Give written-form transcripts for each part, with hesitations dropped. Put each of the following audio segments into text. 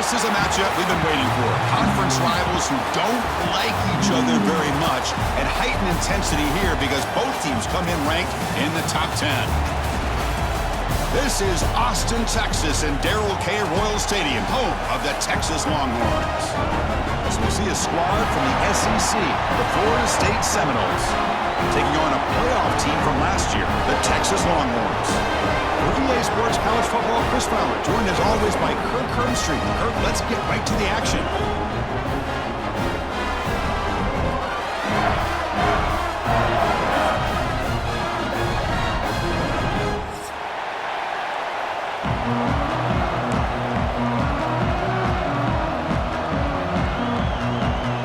This is a matchup we've been waiting for. Conference rivals who don't like each other very much, and heightened intensity here because both teams come in ranked in the top 10. This is Austin, Texas, and Darrell K. Royal Stadium, home of the Texas Longhorns. As we see a squad from the SEC, the Florida State Seminoles, taking on a playoff team from last year, the Texas Longhorns. For EA Sports College Football, Chris Fowler, joined as always by Kirk Herbstreit. Kirk, let's get right to the action.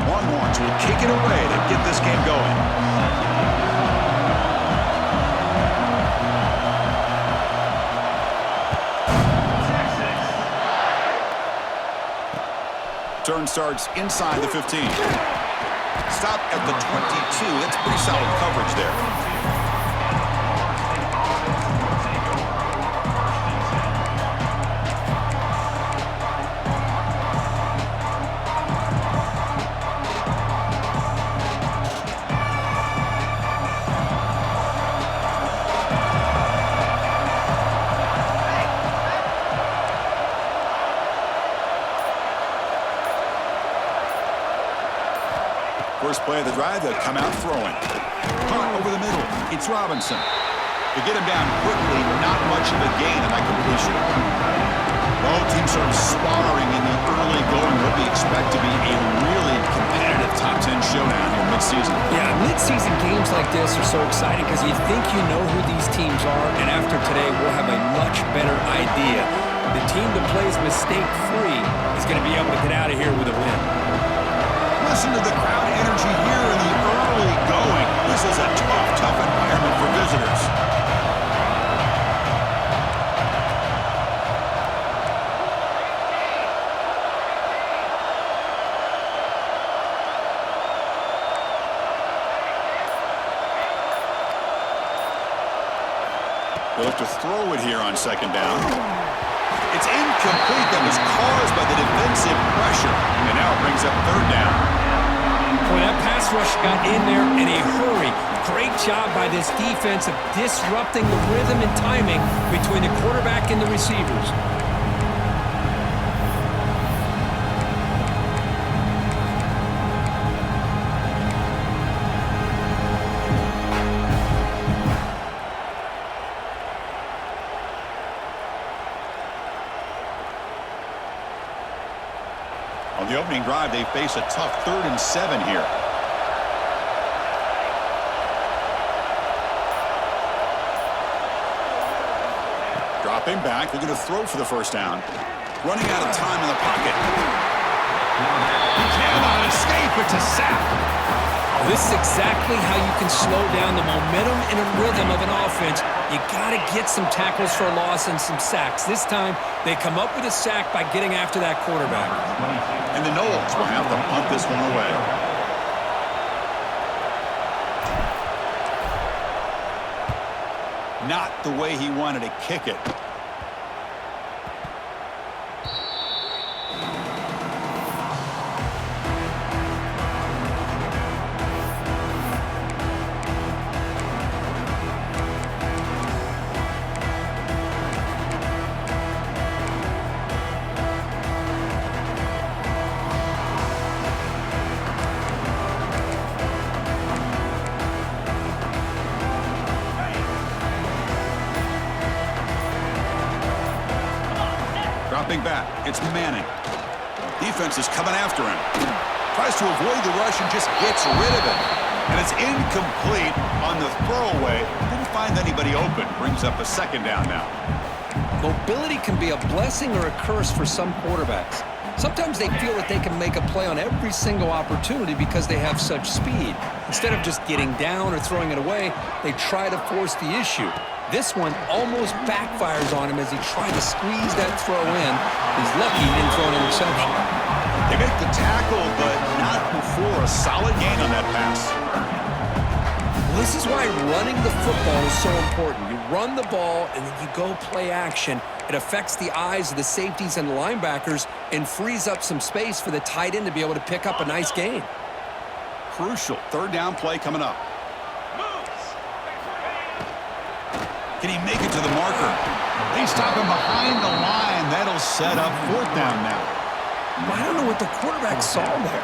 Longhorns will kick it away to get this game going. Turn starts inside the 15. Stop at the 22. That's pretty solid coverage there. First play of the drive, they'll come out throwing. Punt over the middle. It's Robinson. To get him down quickly, not much of a gain on that completion. Both teams are sparring in the early going what we expect to be a really competitive top 10 showdown here mid-season. Yeah, mid-season games like this are so exciting because you think you know who these teams are, and after today, we'll have a much better idea. The team that plays mistake-free is going to be able to get out of here with a win. Listen to the crowd energy here in the early going. This is a tough environment for visitors. They'll have to throw it here on second down. It's incomplete. That was caused by the defensive pressure. And now it brings up third down. Boy, that pass rush got in there in a hurry. Great job by this defense of disrupting the rhythm and timing between the quarterback and the receivers. On the opening drive, they face a tough 3rd and 7 here. Dropping back, they're going to throw for the first down. Running out of time in the pocket. Cannot escape, it's a sack. This is exactly how you can slow down the momentum and a rhythm of an offense. You got to get some tackles for a loss and some sacks. This time, they come up with a sack by getting after that quarterback. And the Noles will have to punt this one away. Not the way he wanted to kick it. Dropping back, it's Manning. Defense is coming after him. Tries to avoid the rush and just gets rid of it. And it's incomplete on the throwaway. Didn't find anybody open. Brings up a second down now. Mobility can be a blessing or a curse for some quarterbacks. Sometimes they feel that they can make a play on every single opportunity because they have such speed. Instead of just getting down or throwing it away, they try to force the issue. This one almost backfires on him as he tried to squeeze that throw in. He's lucky he didn't throw an interception. They make the tackle, but not before a solid gain on that pass. Well, this is why running the football is so important. You run the ball and then you go play action. It affects the eyes of the safeties and the linebackers and frees up some space for the tight end to be able to pick up a nice gain. Crucial third down play coming up. Can he make it to the marker? They stop him behind the line. That'll set up fourth down now. I don't know what the quarterback saw there.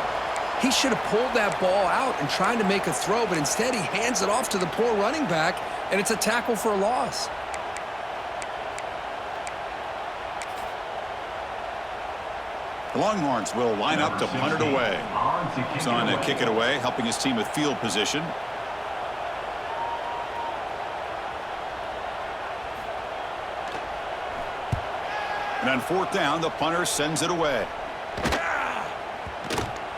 He should have pulled that ball out and tried to make a throw, but instead he hands it off to the poor running back, and it's a tackle for a loss. The Longhorns will line up to punt it away. He's on to kick it away, helping his team with field position. And on fourth down, the punter sends it away.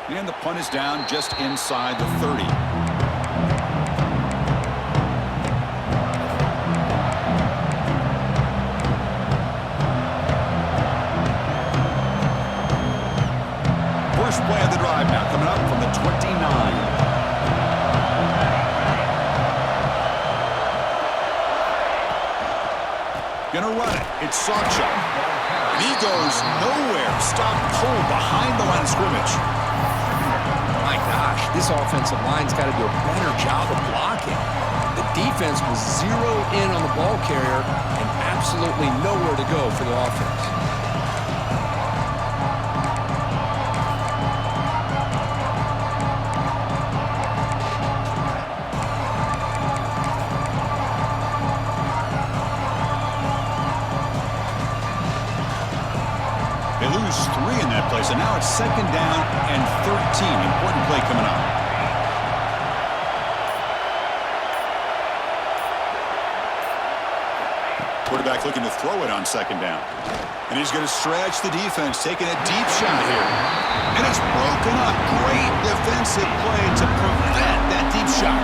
And the punt is down just inside the 30. First play of the drive now coming up from the 29. Gonna run it. It's Sawchuk. And he goes nowhere. Stop cold behind the line of scrimmage. My gosh, this offensive line's got to do a better job of blocking. The defense was zeroed in on the ball carrier and absolutely nowhere to go for the offense. They lose 3 in that play, so now it's second down and 13. Important play coming up. Quarterback looking to throw it on second down. And he's going to stretch the defense, taking a deep shot here. And it's broken up. Great defensive play to prevent that deep shot.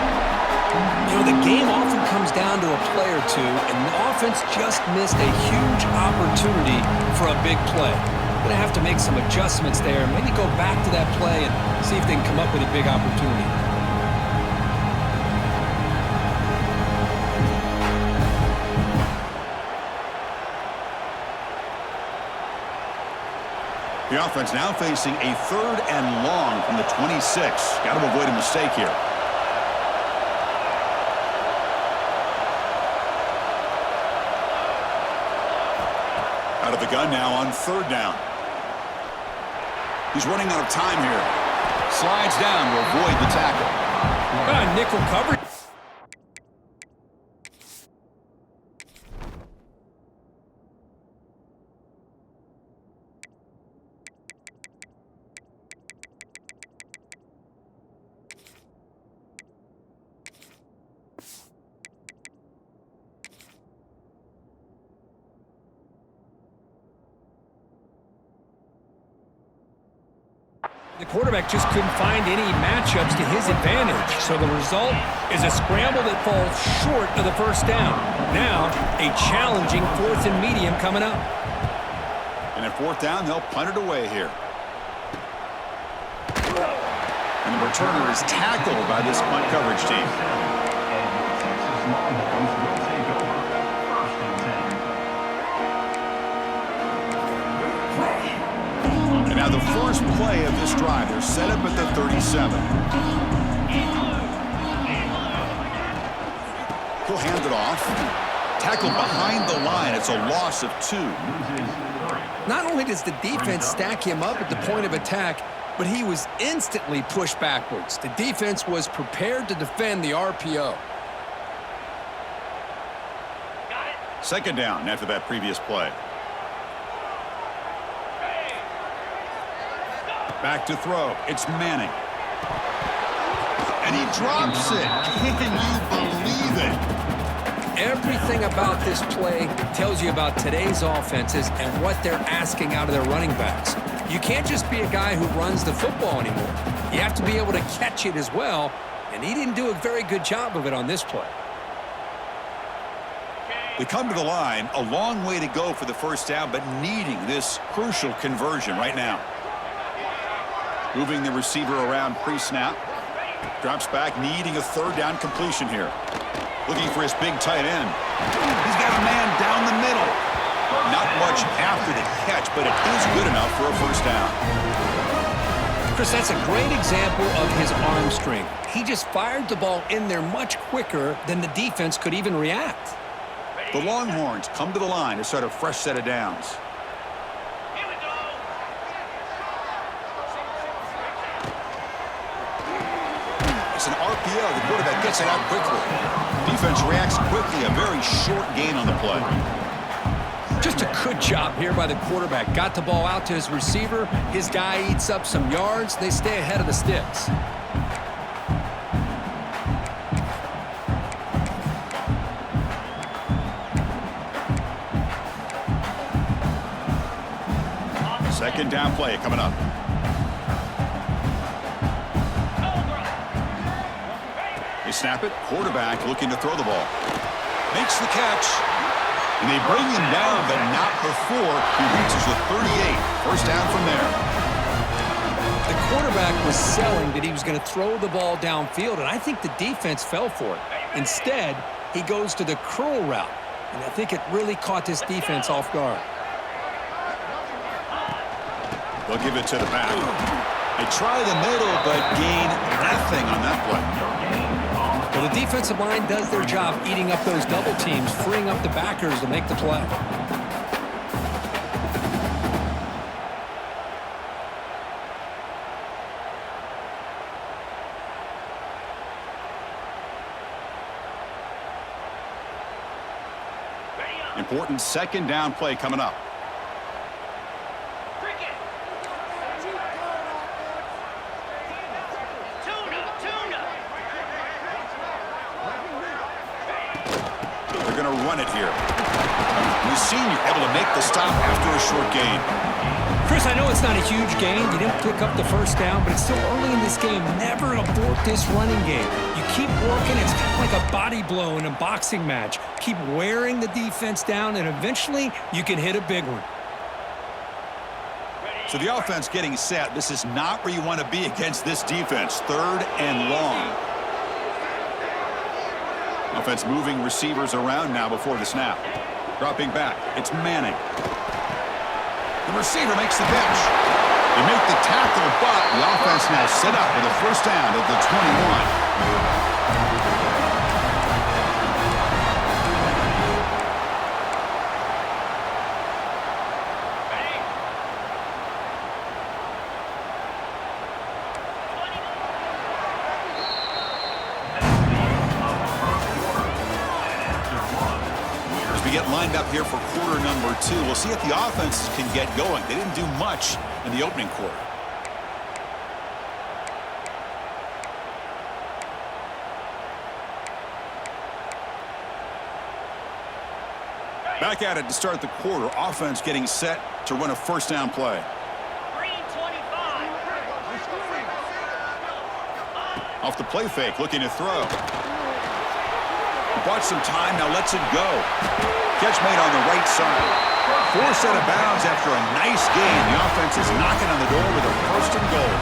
You know, the game often comes down to a play or two, and the offense just missed a huge opportunity for a big play. Going to have to make some adjustments there, maybe go back to that play and see if they can come up with a big opportunity. The offense now facing a third and long from the 26. Got to avoid a mistake here. Out of the gun now on third down. He's running out of time here. Slides down to avoid the tackle. Nickel coverage. The quarterback just couldn't find any matchups to his advantage, so the result is a scramble that falls short of the first down. Now, a challenging fourth and medium coming up. And at fourth down, they'll punt it away here. And the returner is tackled by this punt coverage team. And now the first play of this drive, they're set up at the 37. He'll hand it off. Tackled behind the line. It's a loss of 2. Not only does the defense stack him up at the point of attack, but he was instantly pushed backwards. The defense was prepared to defend the RPO. Second down after that previous play. Back to throw. It's Manning. And he drops it. Can you believe it? Everything about this play tells you about today's offenses and what they're asking out of their running backs. You can't just be a guy who runs the football anymore. You have to be able to catch it as well, and he didn't do a very good job of it on this play. They come to the line, a long way to go for the first down, but needing this crucial conversion right now. Moving the receiver around pre-snap. Drops back, needing a third down completion here. Looking for his big tight end. He's got a man down the middle. Not much after the catch, but it is good enough for a first down. Chris, that's a great example of his arm strength. He just fired the ball in there much quicker than the defense could even react. The Longhorns come to the line to start a fresh set of downs. It's an RPO. The quarterback gets it out quickly. Defense reacts quickly. A very short gain on the play. Just a good job here by the quarterback. Got the ball out to his receiver. His guy eats up some yards. They stay ahead of the sticks. Second down play coming up. They snap it. Quarterback looking to throw the ball. Makes the catch. And they bring him down, but not before he reaches the 38. First down from there. The quarterback was selling that he was going to throw the ball downfield, and I think the defense fell for it. Instead, he goes to the curl route, and I think it really caught this defense off guard. They'll give it to the back. They try the middle, but gain nothing on that play. Well, the defensive line does their job eating up those double teams, freeing up the backers to make the play. Important second down play coming up. They're going to run it here. The senior able to make the stop after a short gain. Chris, I know it's not a huge gain. You didn't pick up the first down, but it's still early in this game. Never abort this running game. You keep working. It's kind of like a body blow in a boxing match. Keep wearing the defense down, and eventually you can hit a big one. So the offense getting set. This is not where you want to be against this defense. Third and long. Offense moving receivers around now before the snap. Dropping back. It's Manning. The receiver makes the catch. They make the tackle, but the offense now set up with a first down at the 21. Get lined up here for quarter number 2. We'll see if the offense can get going. They didn't do much in the opening quarter. Back at it to start the quarter. Offense getting set to run a first down play. Off the play fake, looking to throw. Bought some time, now lets it go. Catch made on the right side. Forced out of bounds after a nice gain. The offense is knocking on the door with a first and goal.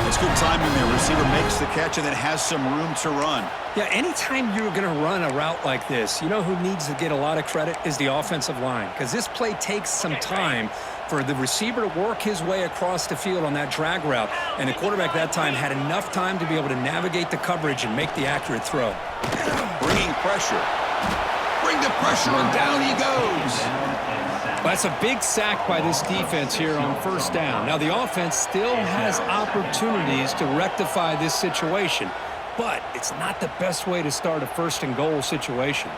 It's good timing there. Receiver makes the catch and then has some room to run. Yeah, anytime you're going to run a route like this, you know who needs to get a lot of credit is the offensive line, because this play takes some time for the receiver to work his way across the field on that drag route, and the quarterback that time had enough time to be able to navigate the coverage and make the accurate throw. Bringing pressure. Bring the pressure, and down he goes. That's a big sack by this defense here on first down. Now, the offense still has opportunities to rectify this situation, but it's not the best way to start a first and goal situation.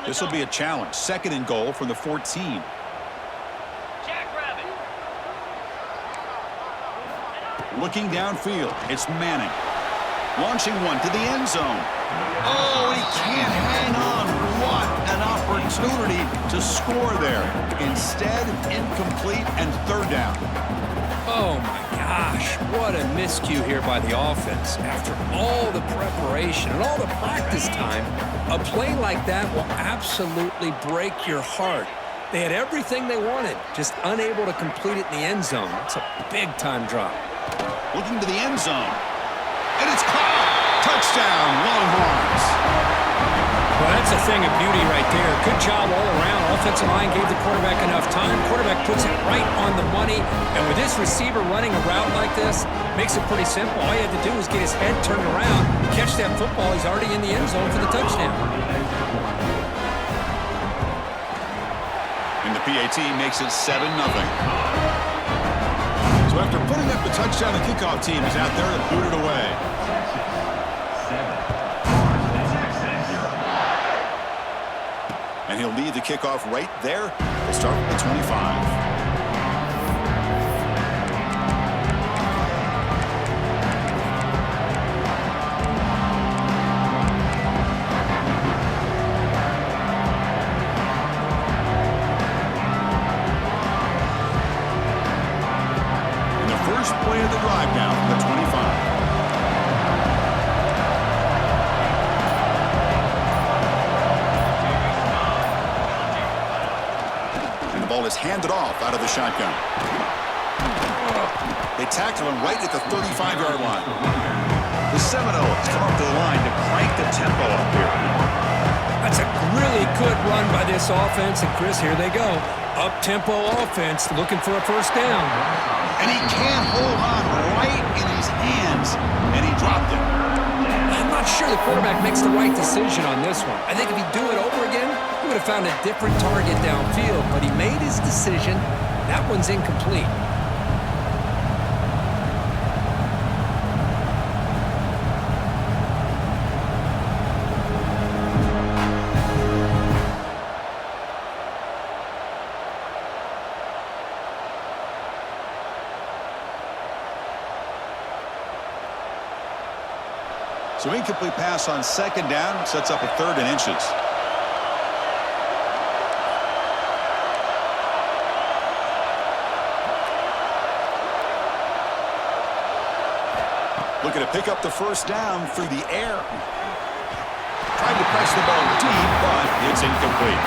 This will be a challenge. Second and goal from the 14. Looking downfield, it's Manning. Launching one to the end zone. Oh, he can't hang on. What an opportunity to score there. Instead, incomplete and third down. Oh, my gosh. What a miscue here by the offense. After all the preparation and all the practice time, a play like that will absolutely break your heart. They had everything they wanted, just unable to complete it in the end zone. It's a big-time drop. Looking to the end zone. And it's caught. Touchdown, Longhorns. Well, that's a thing of beauty right there. Good job all around. Offensive line gave the quarterback enough time. Quarterback puts it right on the money. And with this receiver running a route like this, makes it pretty simple. All he had to do was get his head turned around, catch that football. He's already in the end zone for the touchdown. And the PAT makes it 7-0. So after putting up the touchdown, the kickoff team is out there to boot it away. And he'll lead the kickoff right there. We'll start with the 25. And the first play of the drive now from the 25. Ball is handed off out of the shotgun. They tackle him right at the 35-yard line. The Seminoles come up to the line to crank the tempo up here. That's a really good run by this offense. And, Chris, here they go. Up-tempo offense looking for a first down. And he can't hold on right in his hands, and he dropped it. I'm not sure the quarterback makes the right decision on this one. I think if he'd do it over again, he would have found a different target downfield, but he made his decision. That one's incomplete. So incomplete pass on second down sets up a 3rd and inches. Looking to pick up the first down through the air. Trying to press the ball deep, but it's incomplete.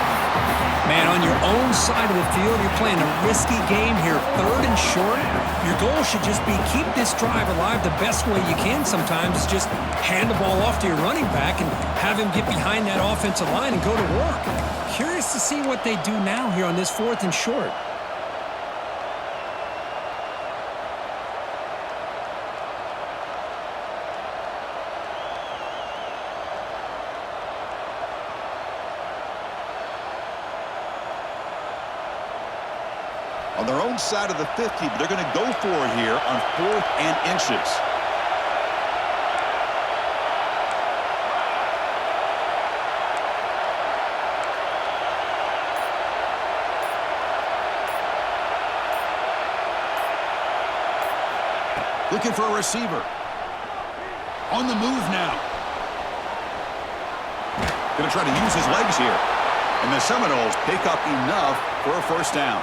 Man, on your own side of the field, you're playing a risky game here, 3rd and short. Your goal should just be keep this drive alive the best way you can sometimes. Is just hand the ball off to your running back and have him get behind that offensive line and go to work. Curious to see what they do now here on this 4th and short. On their own side of the 50, but they're going to go for it here on 4th and inches. Looking for a receiver. On the move now. Going to try to use his legs here. And the Seminoles pick up enough for a first down.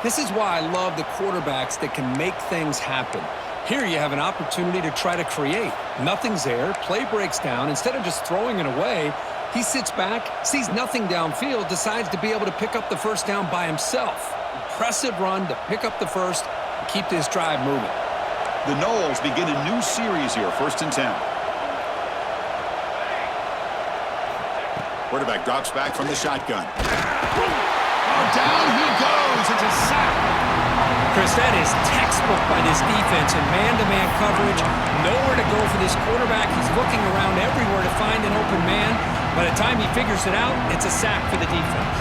This is why I love the quarterbacks that can make things happen. Here you have an opportunity to try to create. Nothing's there. Play breaks down. Instead of just throwing it away, he sits back, sees nothing downfield, decides to be able to pick up the first down by himself. Impressive run to pick up the first and keep this drive moving. The Noles begin a new series here, 1st and 10. Quarterback drops back from the shotgun. Down he goes. It's a sack. Chris, that is textbook by this defense in man-to-man coverage. Nowhere to go for this quarterback. He's looking around everywhere to find an open man. By the time he figures it out, it's a sack for the defense.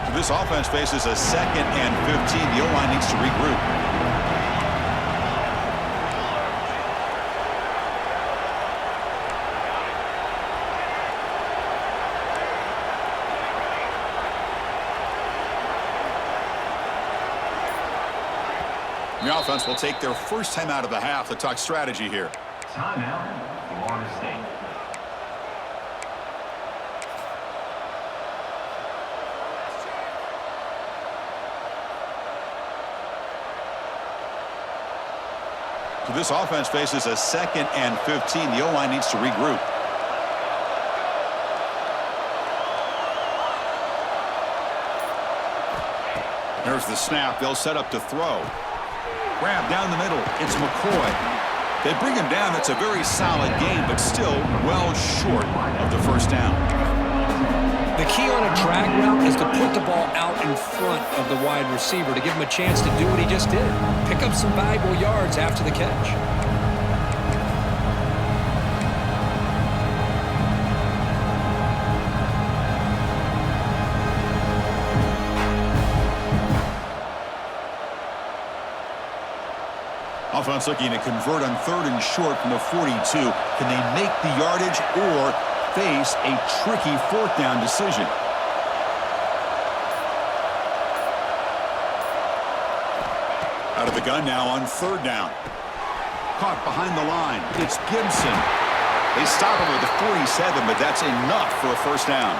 So this offense faces a 2nd and 15. The O-line needs to regroup. The offense will take their first time out of the half to talk strategy here. Timeout, Florida State. This offense faces a 2nd and 15. The O-line needs to regroup. There's the snap. They'll set up to throw. Grab down the middle. It's McCoy. They bring him down. It's a very solid game, but still well short of the first down. The key on a drag route is to put the ball out in front of the wide receiver to give him a chance to do what he just did. Pick up some valuable yards after the catch. Offense looking to convert on 3rd and short from the 42. Can they make the yardage or face a tricky 4th down decision? Out of the gun now on 3rd down. Caught behind the line. It's Gibson. They stop him with the 47, but that's enough for a first down.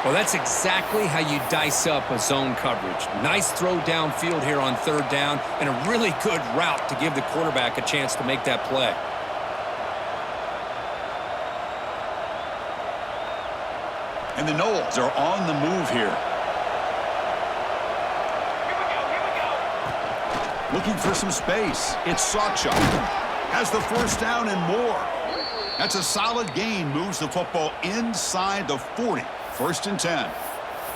Well, that's exactly how you dice up a zone coverage. Nice throw downfield here on 3rd down, and a really good route to give the quarterback a chance to make that play. And the Knowles are on the move here. Looking for some space. It's Sawchuk. Has the first down and more. That's a solid gain. Moves the football inside the 40. 1st and 10.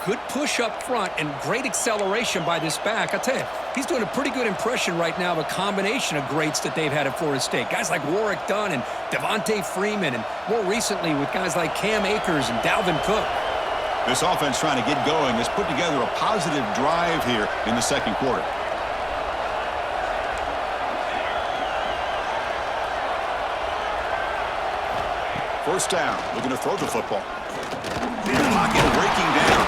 Good push up front and great acceleration by this back. I tell you, he's doing a pretty good impression right now of a combination of greats that they've had at Florida State. Guys like Warwick Dunn and Devontae Freeman, and more recently with guys like Cam Akers and Dalvin Cook. This offense trying to get going has put together a positive drive here in the 2nd quarter. First down, looking to throw the football. Pocket breaking down.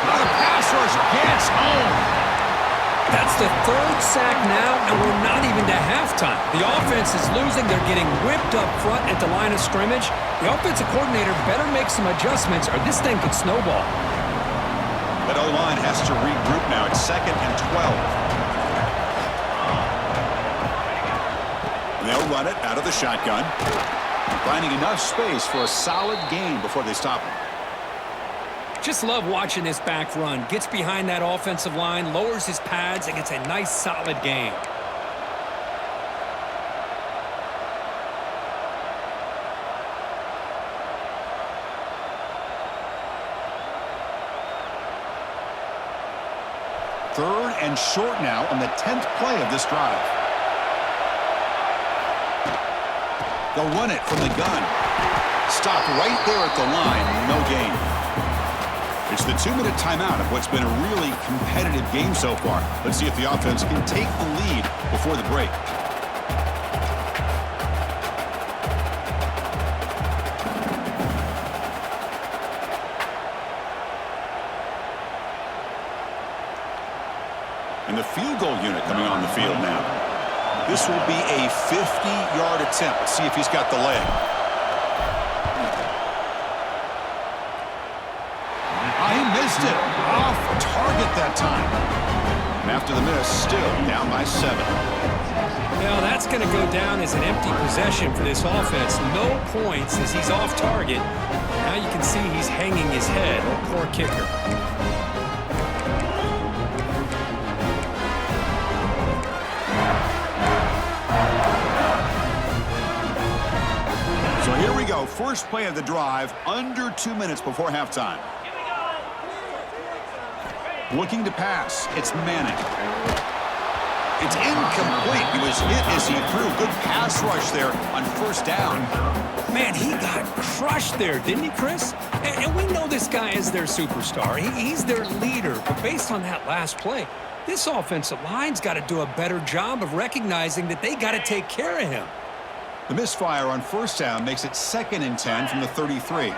Not a pass rush, gets home. That's the 3rd sack now, and we're not even to halftime. The offense is losing. They're getting whipped up front at the line of scrimmage. The offensive coordinator better make some adjustments, or this thing could snowball. That O-line has to regroup now. It's 2nd and 12. And they'll run it out of the shotgun. Finding enough space for a solid gain before they stop him. Just love watching this back run. Gets behind that offensive line, lowers his pads, and gets a nice solid gain. Third and short now on the 10th play of this drive. They'll run it from the gun. Stopped right there at the line. No gain. It's the 2-minute timeout of what's been a really competitive game so far. Let's see if the offense can take the lead before the break. And the field goal unit coming on the field now. This will be a 50-yard attempt. Let's see if he's got the leg. He missed it. Off target that time. And after the miss, still down by 7. Now that's going to go down as an empty possession for this offense. No points as he's off target. Now you can see he's hanging his head. Oh, poor kicker. So here we go. First play of the drive, under 2 minutes before halftime. Looking to pass. It's Manning. It's incomplete. He was hit as he threw. Good pass rush there on first down. Man, he got crushed there, didn't he, Chris? And we know this guy is their superstar. He's their leader. But based on that last play, this offensive line's got to do a better job of recognizing that they got to take care of him. The misfire on first down makes it 2nd and 10 from the 33.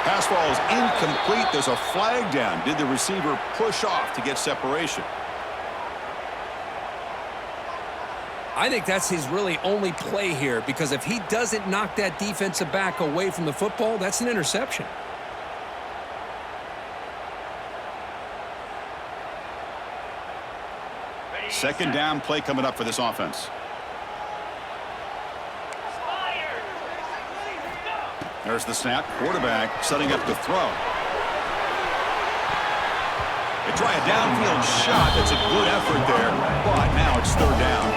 Pass ball is incomplete. There's a flag down. Did the receiver push off to get separation? I think that's his really only play here, because if he doesn't knock that defensive back away from the football, that's an interception. second down play coming up for this offense. There's the snap. Quarterback setting up to throw. They try a downfield shot. That's a good effort there, but now it's third down.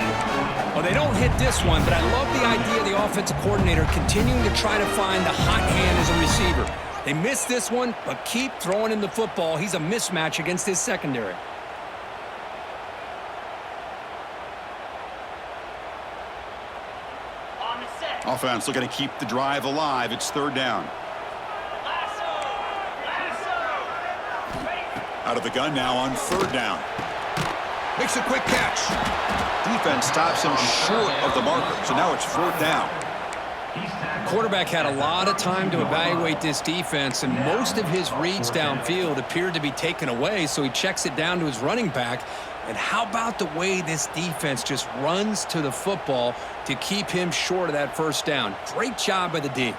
Well, they don't hit this one, but I love the idea of the offensive coordinator continuing to try to find the hot hand as a receiver. They missed this one, but keep throwing him the football. He's a mismatch against his secondary. Offense looking to keep the drive alive. It's third down. Out of the gun now on third down. Makes a quick catch. Defense stops him short of the marker, so now it's fourth down. Quarterback had a lot of time to evaluate this defense, and most of his reads downfield appeared to be taken away, so he checks it down to his running back. And how about the way this defense just runs to the football to keep him short of that first down? Great job by the D.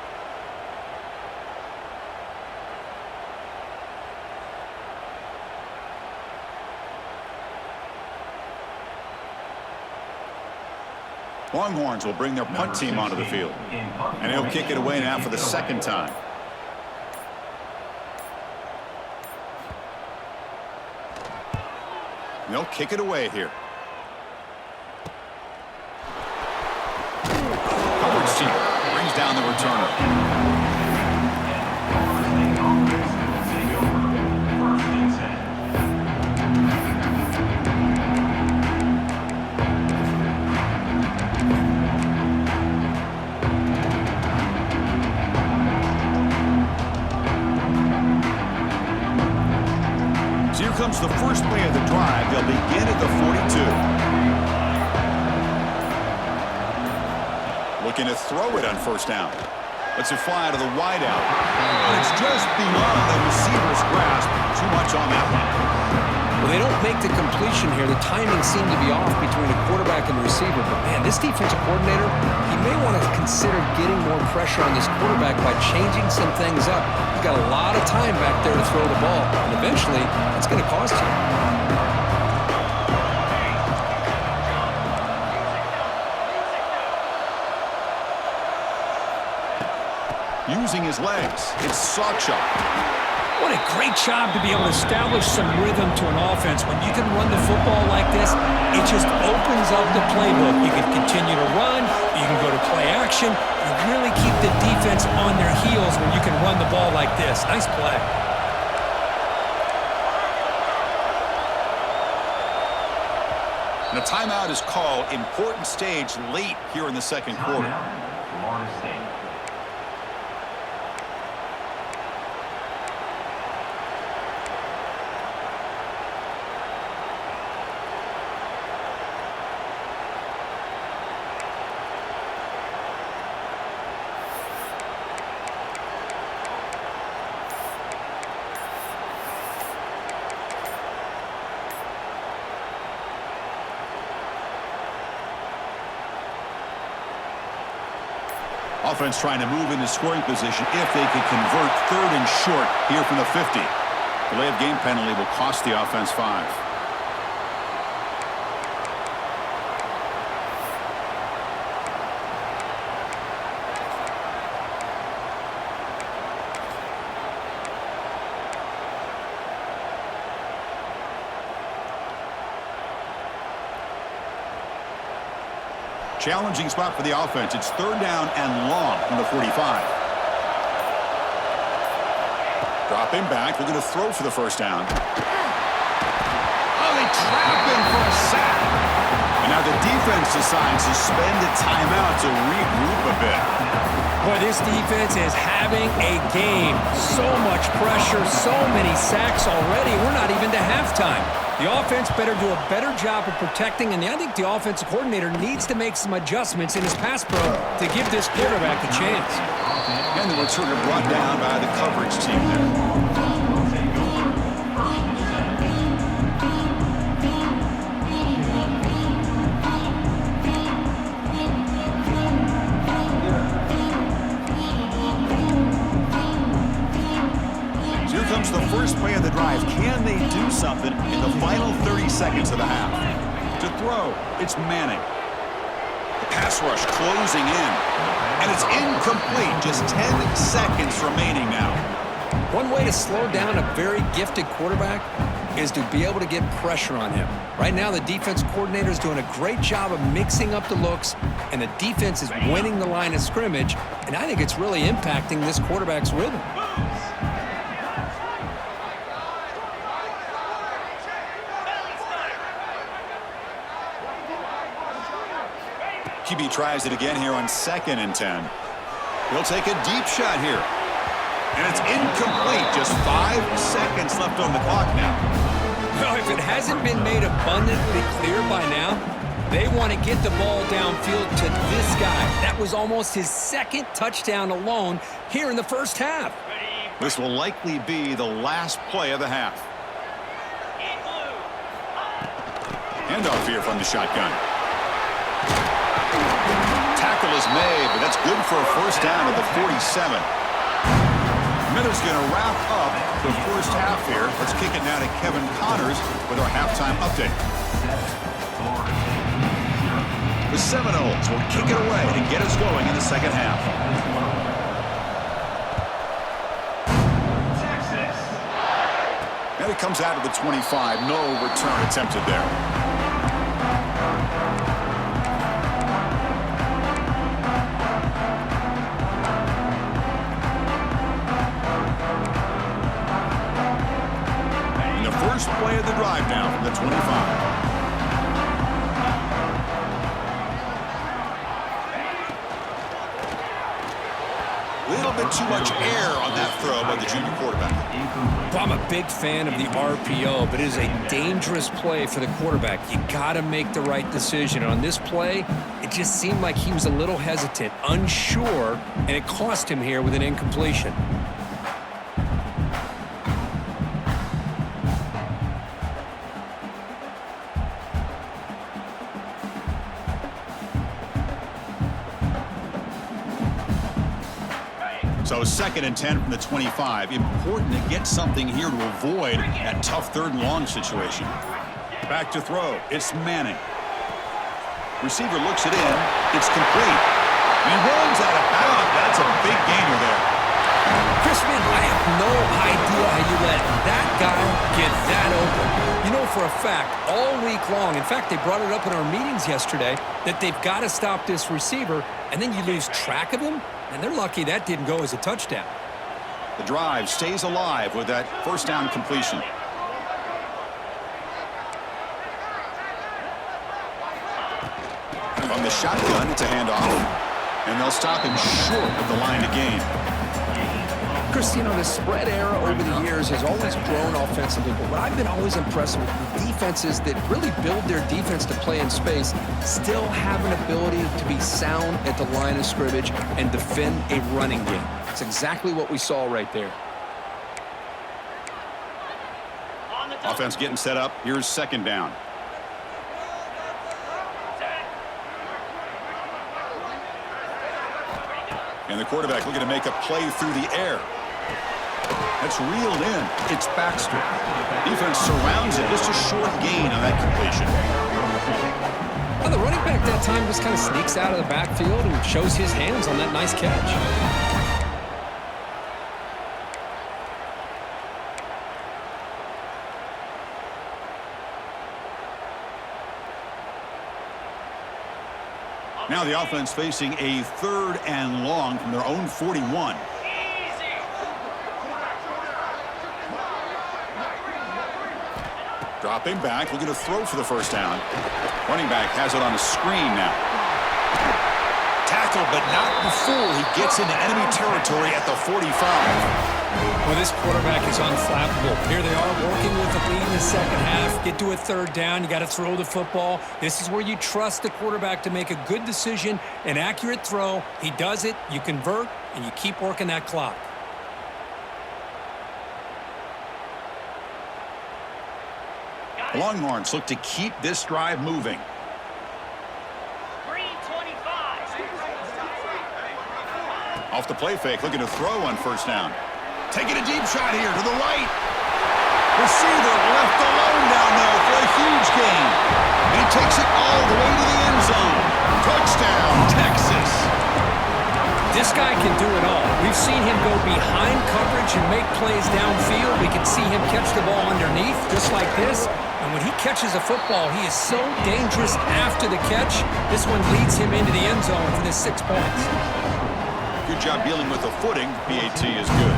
Longhorns will bring their punt team onto the field. And he'll kick it away now for the second time. They'll kick it away here. Coverage team brings down the returner. Comes the first play of the drive. They'll begin at the 42. Looking to throw it on first down. Lets it fly to the wideout. It's just beyond the receiver's grasp. Too much on that one. Well, they don't make the completion here. The timing seemed to be off between the quarterback and the receiver. But, man, this defensive coordinator, he may want to consider getting more pressure on this quarterback by changing some things up. He's got a lot of time back there to throw the ball. And eventually, it's going to cost you. Using his legs. It's Sawchuk. What a great job to be able to establish some rhythm to an offense. When you can run the football like this, it just opens up the playbook. You can continue to run. You can go to play action. You really keep the defense on their heels when you can run the ball like this. Nice play. And a timeout is called. Important stage late here in the second quarter. Offense trying to move into scoring position if they could convert third and short here from the 50. Delay of game penalty will cost the offense 5. Challenging spot for the offense. It's third down and long from the 45. Dropping back. They're going to throw for the first down. Oh, they trap him for a sack. And now the defense decides to spend a timeout to regroup a bit. Boy, this defense is having a game. So much pressure, so many sacks already. We're not even to halftime. The offense better do a better job of protecting, and I think the offensive coordinator needs to make some adjustments in his pass pro to give this quarterback a chance. And the returner brought down by the coverage team there. Comes the first play of the drive. Can they do something in the final 30 seconds of the half? To throw. It's Manning. The pass rush closing in. And it's incomplete. Just 10 seconds remaining now. One way to slow down a very gifted quarterback is to be able to get pressure on him. Right now, the defense coordinator is doing a great job of mixing up the looks, and the defense is winning the line of scrimmage, and I think it's really impacting this quarterback's rhythm. QB tries it again here on 2nd and 10. He'll take a deep shot here. And it's incomplete. Just 5 seconds left on the clock now. Well, if it hasn't been made abundantly clear by now, they want to get the ball downfield to this guy. That was almost his 2nd touchdown alone here in the first half. This will likely be the last play of the half. Handoff here from the shotgun. Tackle is made, but that's good for a first down at the 47. Miller's going to wrap up the first half here. Let's kick it now to Kevin Connors with our halftime update. The Seminoles will kick it away and get us going in the second half. And it comes out of the 25. No return attempted there. First play of the drive now from the 25. Little bit too much air on that throw by the junior quarterback. Well, I'm a big fan of the RPO, but it is a dangerous play for the quarterback. You got to make the right decision. And on this play, it just seemed like he was a little hesitant, unsure, and it cost him here with an incompletion. So 2nd and 10 from the 25. Important to get something here to avoid that tough 3rd and long situation. Back to throw. It's Manning. Receiver looks it in. It's complete. He runs out of bounds. That's a big gainer there. Crispin, I have no idea how you let that guy get that open. You know for a fact, all week long, in fact, they brought it up in our meetings yesterday, that they've got to stop this receiver, and then you lose track of him, and they're lucky that didn't go as a touchdown. The drive stays alive with that first down completion. From the shotgun, it's a handoff, and they'll stop him short of the line to gain. Christine, the spread era over the years has always grown offensively, but what I've been always impressed with defenses that really build their defense to play in space still have an ability to be sound at the line of scrimmage and defend a running game. It's exactly what we saw right there. Offense getting set up. Here's 2nd down. And the quarterback looking to make a play through the air. That's reeled in. It's Baxter. Defense surrounds it. Just a short gain on that completion. Well, the running back that time just kind of sneaks out of the backfield and shows his hands on that nice catch. Now the offense facing a 3rd and long from their own 41. Dropping back, looking to throw for the first down. Running back has it on a screen now. Tackle, but not before he gets into enemy territory at the 45. Well, this quarterback is unflappable. Here they are working with the lead in the second half. Get to a 3rd down. You got to throw the football. This is where you trust the quarterback to make a good decision, an accurate throw. He does it, you convert, and you keep working that clock. The Longhorns look to keep this drive moving. Off the play fake, looking to throw on first down. Taking a deep shot here to the right. Receiver left alone down there for a huge gain. And he takes it all the way to the end zone. Touchdown, Texas. This guy can do it all. We've seen him go behind coverage and make plays downfield. We can see him catch the ball underneath, just like this. And when he catches a football, he is so dangerous after the catch. This one leads him into the end zone for the 6 points. Good job dealing with the footing. PAT is good.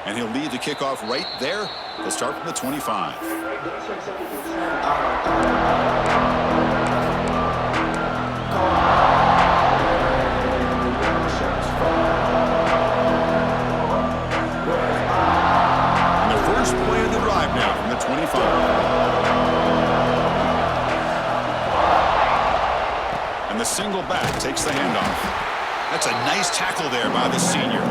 And he'll lead the kickoff right there. They'll start from the 25. And the first play of the drive now from the 25. And the single back takes the handoff. That's a nice tackle there by the senior.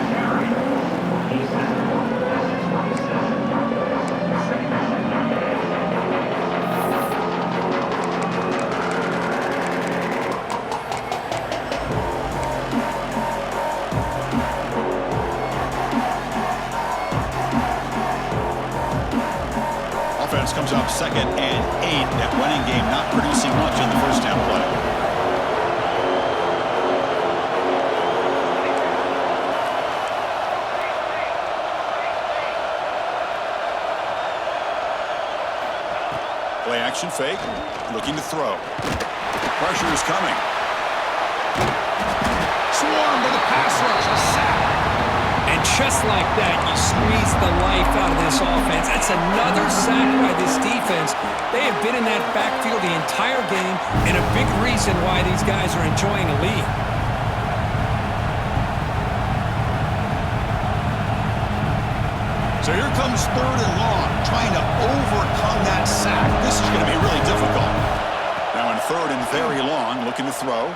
Offense comes up 2nd and 8. That running game not producing much in the first down play. Play action fake, looking to throw. Pressure is coming. Swarm with a pass rush, a sack. And just like that, you squeeze the life out of this offense. That's another sack by this defense. They have been in that backfield the entire game, and a big reason why these guys are enjoying a lead. So here comes 3rd and long, trying to overcome that sack. This is going to be really difficult. Now in 3rd and very long, looking to throw.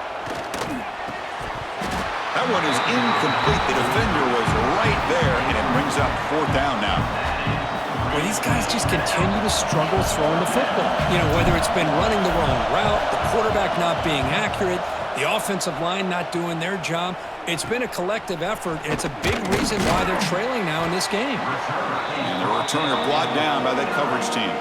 That one is incomplete. The defender was right there, and it brings up 4th down now. Well, these guys just continue to struggle throwing the football. You know, whether it's been running the wrong route, the quarterback not being accurate, the offensive line not doing their job. It's been a collective effort, and it's a big reason why they're trailing now in this game. And the returner brought down by that coverage team.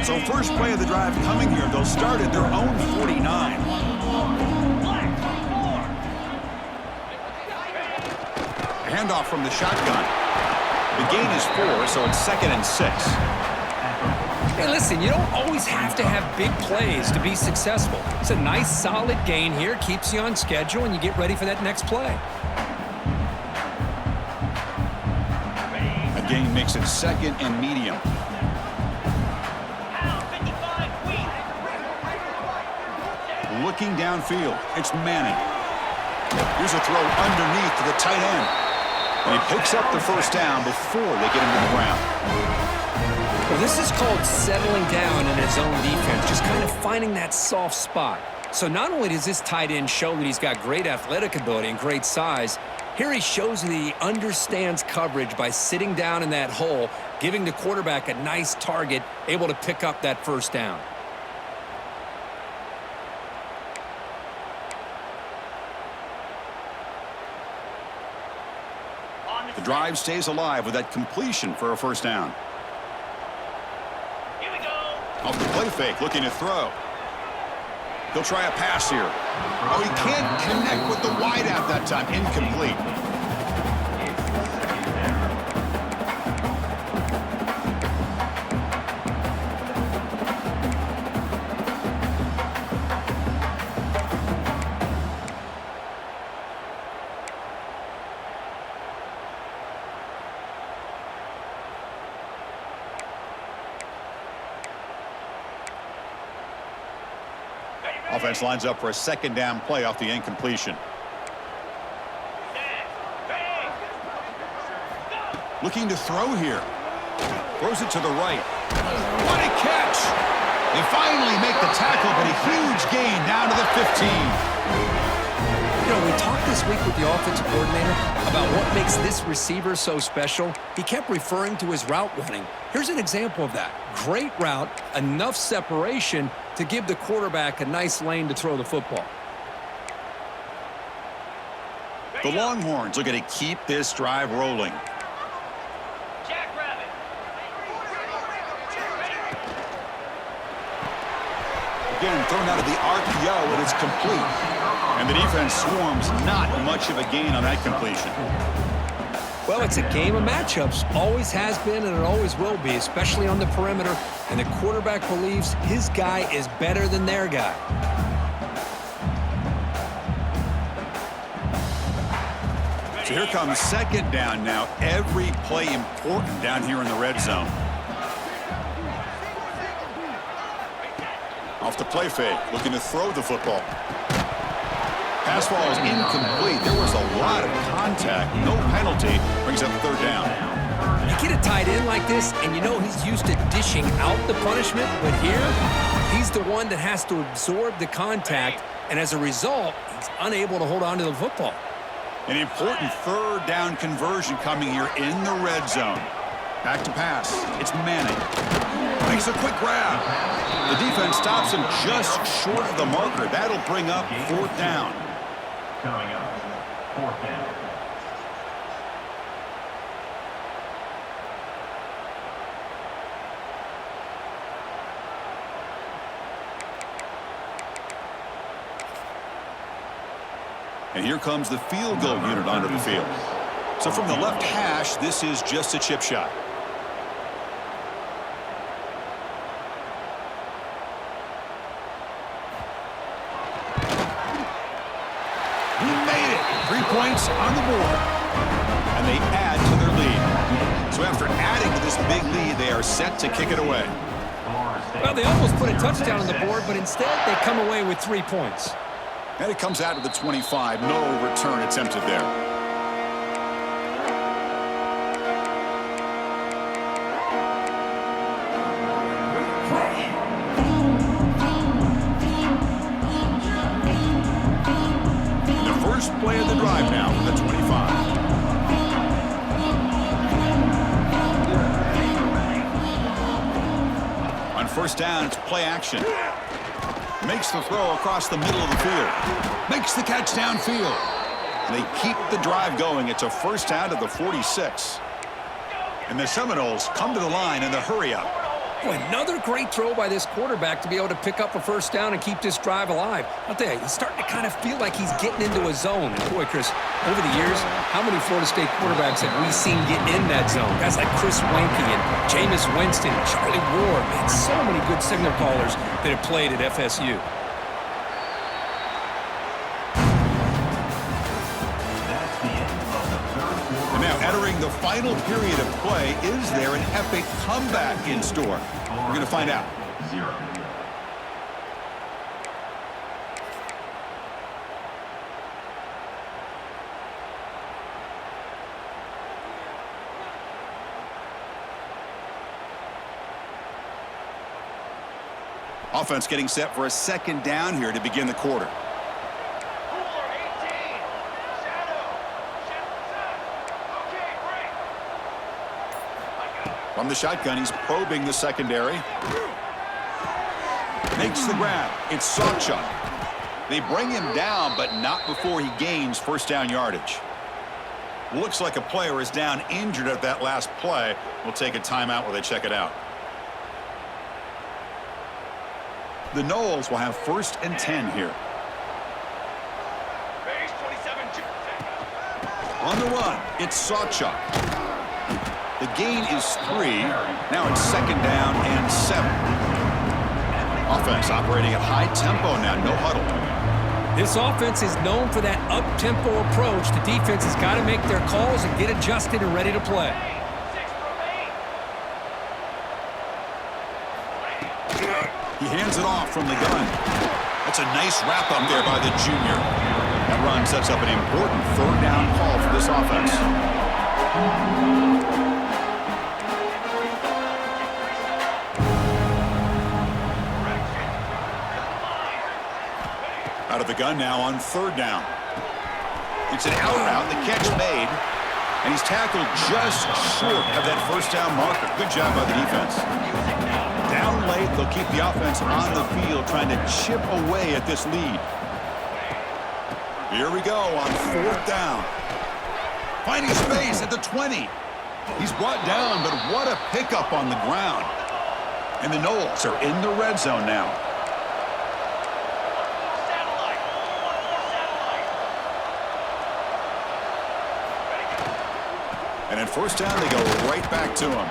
So first play of the drive coming here. They'll start at their own 49. Handoff from the shotgun. The gain is 4, so it's 2nd and 6. Hey, listen, you don't always have to have big plays to be successful. It's a nice, solid gain here, keeps you on schedule, and you get ready for that next play. A gain makes it 2nd and medium. Looking downfield, it's Manning. Here's a throw underneath to the tight end. And he picks up the first down before they get him to the ground. Well, this is called settling down in his own defense, just kind of finding that soft spot. So not only does this tight end show that he's got great athletic ability and great size, here he shows that he understands coverage by sitting down in that hole, giving the quarterback a nice target, able to pick up that first down. The drive stays alive with that completion for a first down. Here we go. Off the play fake, looking to throw. He'll try a pass here. Oh, he can't connect with the wideout that time. Incomplete. Offense lines up for a second down play off the incompletion. Looking to throw here. Throws it to the right. What a catch! They finally make the tackle, but a huge gain down to the 15. You know, we talked this week with the offensive coordinator about what makes this receiver so special? He kept referring to his route running. Here's an example of that. Great route, enough separation to give the quarterback a nice lane to throw the football. The Longhorns are going to keep this drive rolling. Again, thrown out of the RPO, and it's complete. And the defense swarms, not much of a gain on that completion. Well, it's a game of matchups. Always has been, and it always will be, especially on the perimeter. And the quarterback believes his guy is better than their guy. So here comes second down now. Every play important down here in the red zone. Off the play fake, looking to throw the football. Pass ball is incomplete. There was a lot of contact. No penalty. Brings up third down. You get a tight end like this, and you know he's used to dishing out the punishment. But here, he's the one that has to absorb the contact. And as a result, he's unable to hold on to the football. An important third down conversion coming here in the red zone. Back to pass. It's Manning. Makes a quick grab. The defense stops him just short of the marker. That'll bring up fourth down. Coming up, fourth down. And here comes the field goal unit onto the field. So from the left hash, this is just a chip shot. He made it. 3 points on the board. And they add to their lead. So after adding to this big lead, they are set to kick it away. Well, they almost put a touchdown on the board, but instead they come away with 3 points. And it comes out of the 25. No return attempted there. The first play of the drive now for the 25. On first down, it's play action. Makes the throw across the middle of the field. Makes the catch downfield. They keep the drive going. It's a first down to the 46. And the Seminoles come to the line in the hurry-up. Boy, another great throw by this quarterback to be able to pick up a first down and keep this drive alive. I'll tell you, he's starting to kind of feel like he's getting into a zone. And boy, Chris, over the years, how many Florida State quarterbacks have we seen get in that zone? Guys like Chris Weinke and Jameis Winston, Charlie Ward. Man, so many good signal callers that have played at FSU. And now entering the final period of play, is there an epic comeback in store? We're going to find out. 0. Offense getting set for a second down here to begin the quarter. From the shotgun, he's probing the secondary. Makes the grab. It's Sawchuk. They bring him down, but not before he gains first down yardage. Looks like a player is down injured at that last play. We'll take a timeout while they check it out. The Noles will have first and 10 here. On the run, it's Sawchuk. The gain is 3. Now it's second down and 7. Offense operating at high tempo now, no huddle. This offense is known for that up-tempo approach. The defense has got to make their calls and get adjusted and ready to play. He hands it off from the gun. That's a nice wrap-up there by the junior. That run sets up an important third down call for this offense. Out of the gun now on third down. It's an out route, the catch made, and he's tackled just short of that first down marker. Good job by the defense. Down late, they'll keep the offense on the field, trying to chip away at this lead. Here we go on 4th down. Finding space at the 20. He's brought down, but what a pickup on the ground. And the Knowles are in the red zone now. And at first down, they go right back to him.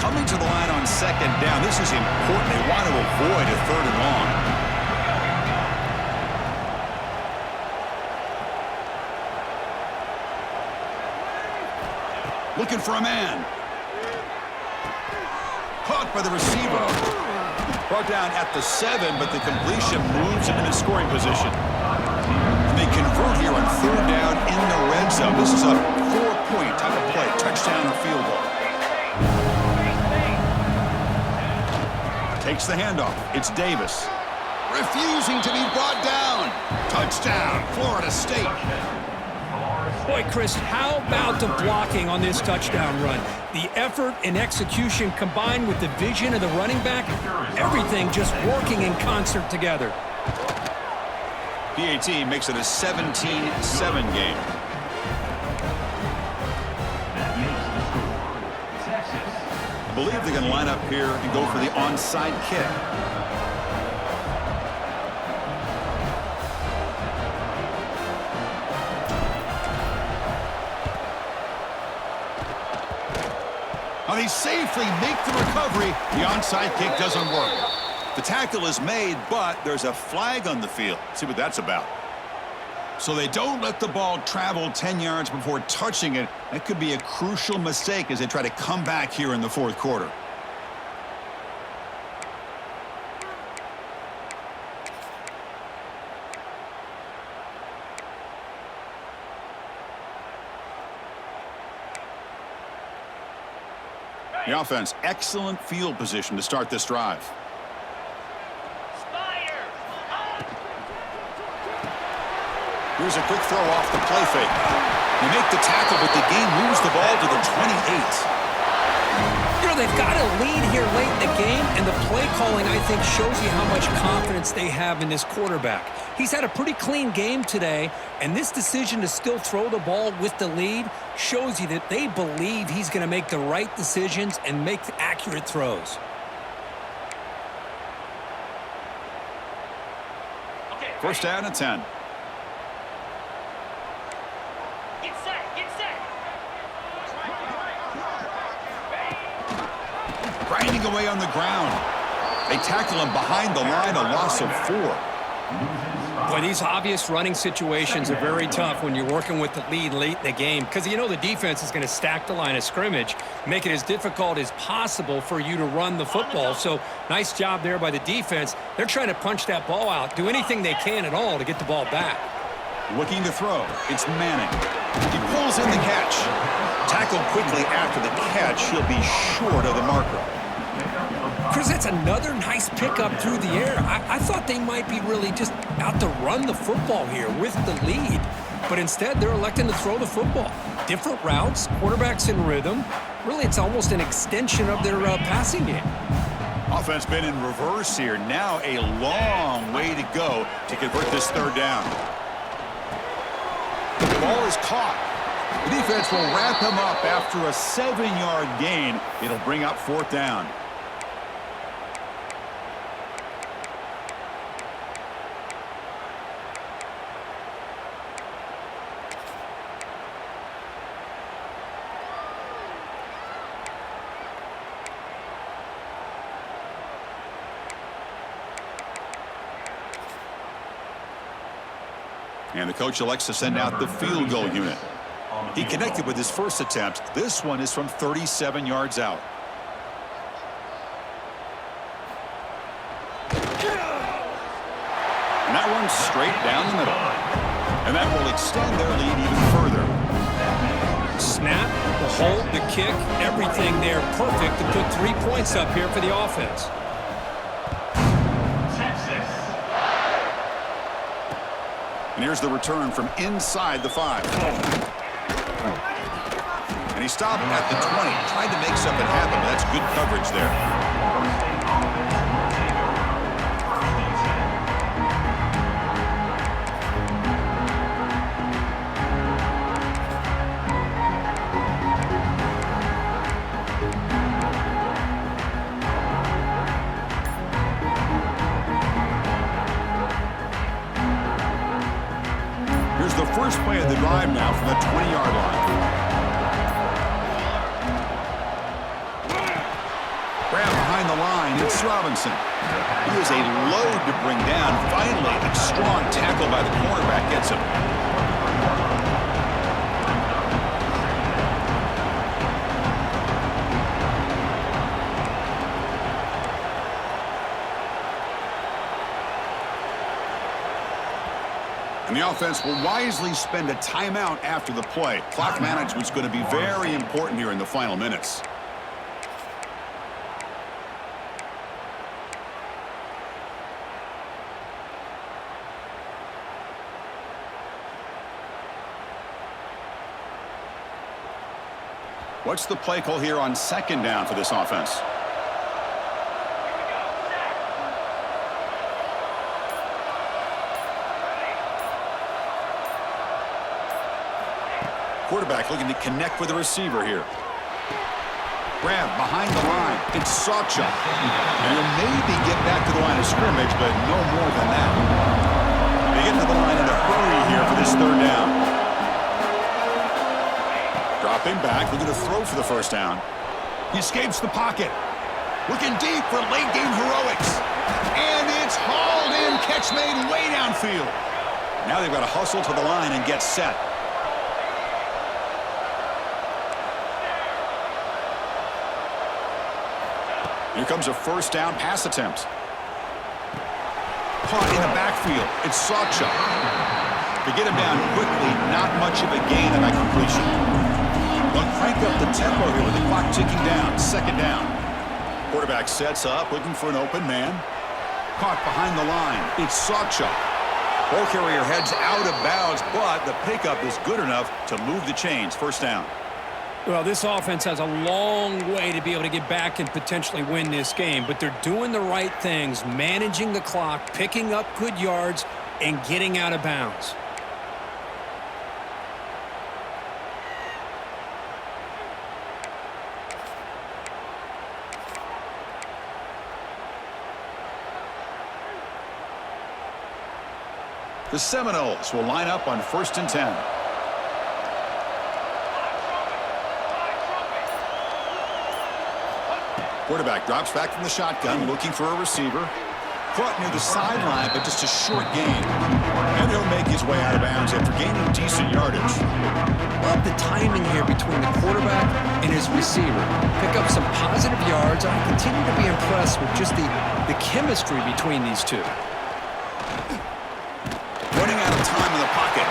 Coming to the line on 2nd down. This is important. They want to avoid a 3rd and long. Looking for a man. Caught by the receiver. Brought down at the 7, but the completion moves him into scoring position. And they convert here on 3rd down in the red zone. This is a 4-point type of play. Touchdown or field goal. Takes the handoff. It's Davis. Refusing to be brought down. Touchdown, Florida State. Boy, Chris, how about the blocking on this touchdown run? The effort and execution combined with the vision of the running back, everything just working in concert together. PAT makes it a 17-7 game. I believe they're going to line up here and go for the onside kick. Now they safely make the recovery. The onside kick doesn't work. The tackle is made, but there's a flag on the field. See what that's about. So they don't let the ball travel 10 yards before touching it. That could be a crucial mistake as they try to come back here in the 4th quarter. The offense, excellent field position to start this drive. Here's a quick throw off the play fake. They make the tackle, but the game moves the ball to the 28. You know, they've got a lead here late in the game, and the play calling, I think, shows you how much confidence they have in this quarterback. He's had a pretty clean game today, and this decision to still throw the ball with the lead shows you that they believe he's going to make the right decisions and make the accurate throws. First down and 10. Grinding away on the ground. They tackle him behind the line, a loss of 4. Boy, these obvious running situations are very tough when you're working with the lead late in the game because you know the defense is going to stack the line of scrimmage, make it as difficult as possible for you to run the football. So nice job there by the defense. They're trying to punch that ball out, do anything they can at all to get the ball back. Looking to throw. It's Manning. He pulls in the catch. Tackled quickly after the catch. He'll be short of the marker. Chris, that's another nice pickup through the air. I thought they might be really just out to run the football here with the lead. But instead, they're electing to throw the football. Different routes, quarterbacks in rhythm. Really, it's almost an extension of their passing game. Offense been in reverse here. Now a long way to go to convert this 3rd down. The ball is caught. The defense will wrap him up after a 7-yard gain. It'll bring up 4th down. And the coach elects to send out the field goal unit. He connected with his first attempt. This one is from 37 yards out. And that one's straight down the middle. And that will extend their lead even further. Snap, the hold, the kick, everything there perfect to put 3 points up here for the offense. Texas. And here's the return from inside the 5. And he stopped at the 20, tried to make something happen, but that's good coverage there. Here's the first play of the drive now from the 20-yard line. Grab behind the line, it's Robinson. He is a load to bring down. Finally, a strong tackle by the cornerback gets him. And the offense will wisely spend a timeout after the play. Clock management's going to be very important here in the final minutes. What's the play call here on second down for this offense? Quarterback looking to connect with the receiver here. Grab behind the line. It's Sacha. And he'll maybe get back to the line of scrimmage, but no more than that. They get to the line in a hurry here for this third down. Dropping back, looking to throw for the first down. He escapes the pocket. Looking deep for late game heroics. And it's hauled in. Catch made way downfield. Now they've got to hustle to the line and get set. Here comes a first down pass attempt. Caught in the backfield. It's Sacha. To get him down quickly, not much of a gain on that completion. They'll crank up the tempo here with the clock ticking down. Second down. Quarterback sets up, looking for an open man. Caught behind the line. It's Sacha. Ball carrier heads out of bounds, but the pickup is good enough to move the chains. First down. Well, this offense has a long way to be able to get back and potentially win this game, but they're doing the right things, managing the clock, picking up good yards, and getting out of bounds. The Seminoles will line up on 1st and 10. Quarterback drops back from the shotgun, looking for a receiver. Caught near the sideline, but just a short gain. And he'll make his way out of bounds after gaining decent yardage. Love the timing here between the quarterback and his receiver. Pick up some positive yards. I continue to be impressed with just the chemistry between these two. Running out of time in the pocket.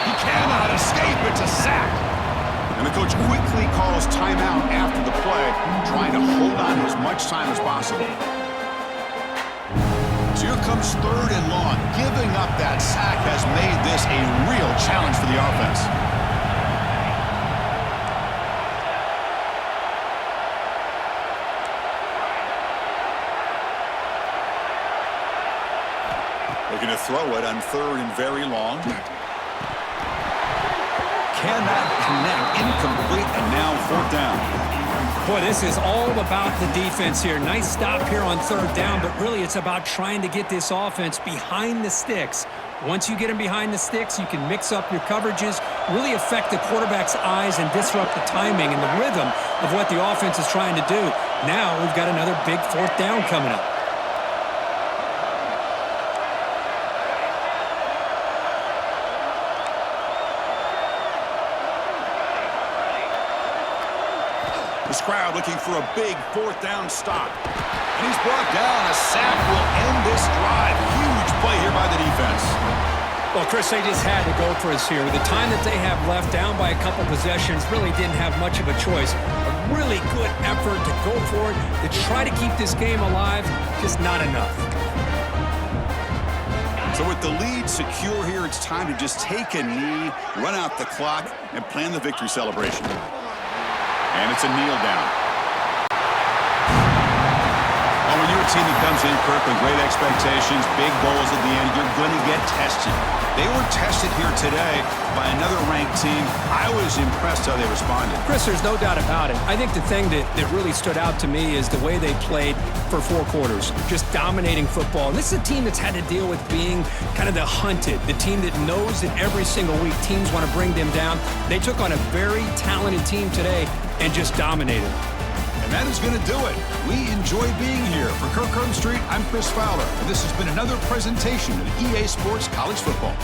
He cannot escape. It's a sack. And the coach quickly calls timeout after the play, trying to hold on to as much time as possible. So here comes 3rd and long. Giving up that sack has made this a real challenge for the offense. Looking to throw it on 3rd and very long. Cannot connect, incomplete, and now 4th down. Boy, this is all about the defense here. Nice stop here on 3rd down, but really it's about trying to get this offense behind the sticks. Once you get them behind the sticks, you can mix up your coverages, really affect the quarterback's eyes and disrupt the timing and the rhythm of what the offense is trying to do. Now we've got another big 4th down coming up. This crowd looking for a big 4th down stop. And he's brought down. A sack will end this drive. Huge play here by the defense. Well, Chris, they just had to go for us here. With the time that they have left, down by a couple possessions, really didn't have much of a choice. A really good effort to go for it, to try to keep this game alive, just not enough. So with the lead secure here, it's time to just take a knee, run out the clock, and plan the victory celebration. And it's a kneel down. Oh, when you're a team that comes in, Kirk, with great expectations, big goals at the end, you're going to get tested. They were tested here today by another ranked team. I was impressed how they responded. Chris, there's no doubt about it. I think the thing that really stood out to me is the way they played for 4 quarters, just dominating football. And this is a team that's had to deal with being kind of the hunted, the team that knows that every single week teams want to bring them down. They took on a very talented team today and just dominated. And that is going to do it. We enjoy being here. For Kirk Street, I'm Chris Fowler, and this has been another presentation of EA Sports College Football.